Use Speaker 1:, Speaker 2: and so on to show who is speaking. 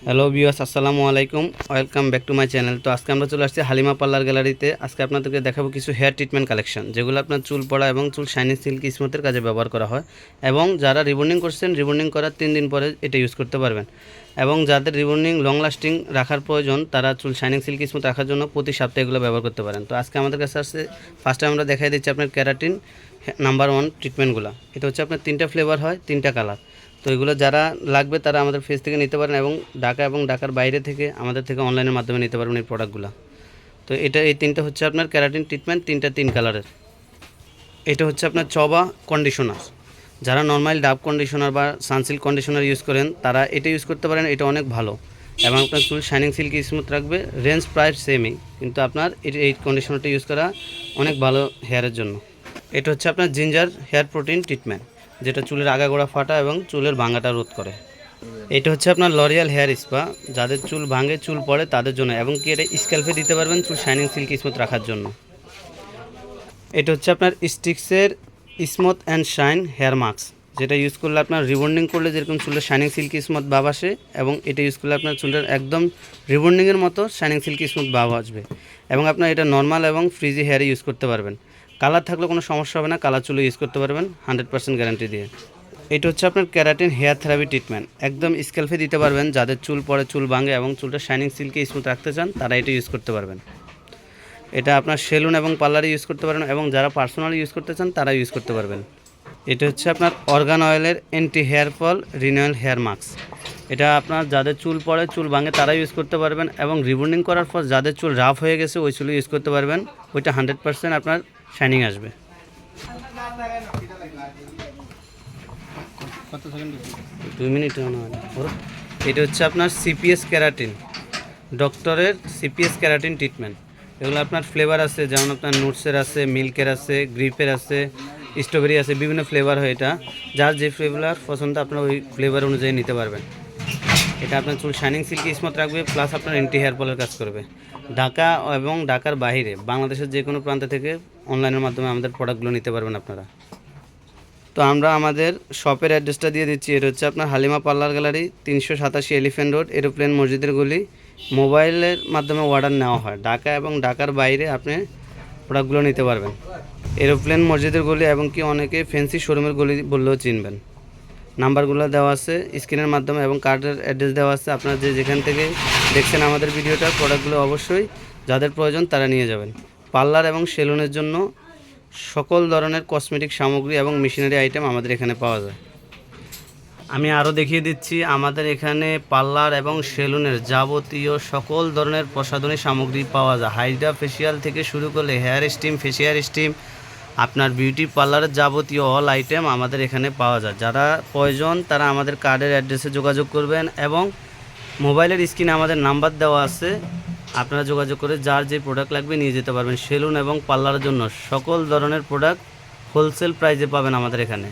Speaker 1: Hello viewers, আসসালামু আলাইকুম। Welcome back to my channel. তো আজকে আমরা চলে আসছি হালিমা পার্লার গ্যালারিতে। আজকে আপনাদেরকে দেখাবো কিছু হেয়ার ট্রিটমেন্ট কালেকশন, যেগুলো আপনার চুল পড়া এবং চুল শাইনিং সিল্ক স্মুথের কাজে ব্যবহার করা হয়। এবং যারা রিবন্ডিং করছেন, রিবন্ডিং করার 3 দিন পরে এটা ইউজ করতে পারবেন। এবং যাদের রিবন্ডিং লং লাস্টিং রাখার প্রয়োজন, তারা চুল শাইনিং সিল্ক স্মুথ রাখার জন্য প্রতি সপ্তাহে এগুলো ব্যবহার করতে পারেন। তো আজকে আমাদের কাছে আসছে, ফার্স্টে আমরা দেখাই দিচ্ছি আপনার ক্যারাটিন নাম্বার 1 ট্রিটমেন্টগুলো। এটা হচ্ছে আপনার 3টা ফ্লেভার হয়, 3টা কালার। তো এগুলো যারা লাগবে তারা আমাদের পেজ থেকে নিতে পারেন, এবং ঢাকা এবং ঢাকার বাইরে থেকে আমাদের থেকে অনলাইনের মাধ্যমে নিতে পারবেন এই প্রোডাক্টগুলো। তো এই 3টা হচ্ছে আপনার ক্যারাটিন ট্রিটমেন্ট, 3টা 3 কালারের। এটা হচ্ছে আপনার চবা কন্ডিশনার। যারা নর্মাল ডাব কন্ডিশনার বা সানসিল্ক কন্ডিশনার ইউজ করেন, তারা এটা ইউজ করতে পারেন। এটা অনেক ভালো এবং আপনার চুল শাইনিং সিল্কি স্মুথ রাখবে। রেঞ্জ প্রায় সেমই, কিন্তু আপনার এই কন্ডিশনারটা ইউজ করা অনেক ভালো হেয়ারের জন্য। এটা হচ্ছে আপনার জিঞ্জার হেয়ার প্রোটিন ট্রিটমেন্ট, যেটা চুলের আগাগোড়া ফাটা এবং চুলের ভাঙাটা রোধ করে। এটা হচ্ছে আপনার লরিয়াল হেয়ার স্পা, যাদের চুল ভাঙে, চুল পড়ে তাদের জন্য, এবং কি এটা স্ক্যাল্পে দিতে পারবেন চুল শাইনিং সিল্কি স্মুথ রাখার জন্য। এটা হচ্ছে আপনার স্টিক্সের smooth and shine hair mask, যেটা ইউজ করলে আপনার রিবন্ডিং করলে যেরকম চুলের শাইনিং সিল্কি স্মুথ ভাব আসে, এবং এটা ইউজ করলে আপনার চুলের একদম রিবন্ডিংয়ের মতো শাইনিং সিল্কি স্মুথ ভাব আসবে। এবং আপনার এটা নর্মাল এবং ফ্রিজি হেয়ারে ইউজ করতে পারবেন। কালার থাকলে কোনো সমস্যা হবে না, কালার চুলে ইউজ করতে পারবেন 100% গ্যারান্টি দিয়ে। এটা হচ্ছে আপনার ক্যারাটিন হেয়ার থেরাপি ট্রিটমেন্ট, একদম স্ক্যাল্পে দিতে পারবেন। যাদের চুল পড়ে, চুল ভাঙে এবং চুলটা শাইনিং সিল্কি স্মুথ রাখতে চান, তারা এটা ইউজ করতে পারবেন। এটা আপনার সেলুন এবং পার্লারে ইউজ করতে পারবেন, এবং যারা পার্সোনালি ইউজ করতে চান তারা ইউজ করতে পারবেন। এটা হচ্ছে আপনার অর্গান অয়েলের anti hair fall renewal hair mask. এটা আপনার যাদের চুল পড়ে, চুল ভাঙে তারা ইউজ করতে পারবেন, এবং রিবন্ডিং করার পর যাদের চুল রাফ হয়ে গেছে ওই চুল ইউজ করতে পারবেন। ওইটা 100% আপনার শাইনিং আসবে। কত সেকেন্ড? 2 মিনিট। এটা হচ্ছে আপনার সিপিএস ক্যারাটিন, ডক্টরের সিপিএস ক্যারাটিন ট্রিটমেন্ট। এগুলো আপনার ফ্লেভার আছে, যেমন আপনার নুটসের আছে, মিল্কের আছে, গ্রিপের আছে, স্ট্রবেরি আছে, বিভিন্ন ফ্লেভার হয়। এটা যার যে ফ্লেভার পছন্দ আপনার ওই ফ্লেভার অনুযায়ী নিতে পারবেন। এটা আপনার চুল শাইনিং সিল্কি স্মুথ রাখবে, প্লাস আপনার অ্যান্টি হেয়ার ফলের কাজ করবে। ঢাকা এবং ঢাকার বাইরে বাংলাদেশের যে কোনো প্রান্ত থেকে অনলাইনের মাধ্যমে আমাদের প্রোডাক্টগুলো নিতে পারবেন আপনারা। তো আমরা আমাদের শপের অ্যাড্রেসটা দিয়ে দিচ্ছি। এটা হচ্ছে আপনার Halima parlour gallery, 387 elephant road, aeroplane মসজিদের গলি। মোবাইলের মাধ্যমে অর্ডার নেওয়া হয়। ঢাকা এবং ঢাকার বাইরে আপনি প্রোডাক্টগুলো নিতে পারবেন। এরোপ্লেন মসজিদের গলি, এবং কি অনেকে ফ্যান্সি শোরুমের গলি বললেও চিনবেন। নাম্বারগুলো দেওয়া আছে স্ক্রিনের মাধ্যমে, এবং কার্ডের অ্যাড্রেস দেওয়া আছে। আপনারা যেখান থেকে দেখছেন আমাদের ভিডিওটা, প্রোডাক্টগুলো অবশ্যই যাদের প্রয়োজন তারা নিয়ে যাবেন। পার্লার এবং সেলুনের জন্য সকল ধরনের কসমেটিক সামগ্রী এবং মেশিনারি আইটেম আমাদের এখানে পাওয়া যায়। আমি আরও দেখিয়ে দিচ্ছি, আমাদের এখানে পার্লার এবং সেলুনের যাবতীয় সকল ধরনের প্রসাধনী সামগ্রী পাওয়া যায়। হাইড্রা ফেসিয়াল থেকে শুরু করলে হেয়ার স্টিম, ফেসিয়াল স্টিম, আপনার বিউটি পার্লারের যাবতীয় অল আইটেম আমাদের এখানে পাওয়া যায়। যারা প্রয়োজন তারা আমাদের কার্ডের অ্যাড্রেসে যোগাযোগ করবেন, এবং মোবাইলের স্ক্রিনে আমাদের নাম্বার দেওয়া আছে, আপনারা যোগাযোগ করে যার যে প্রোডাক্ট লাগবে নিয়ে যেতে পারবেন। সেলুন এবং পার্লারের জন্য সকল ধরনের প্রোডাক্ট হোলসেল প্রাইসে পাবেন আমাদের এখানে।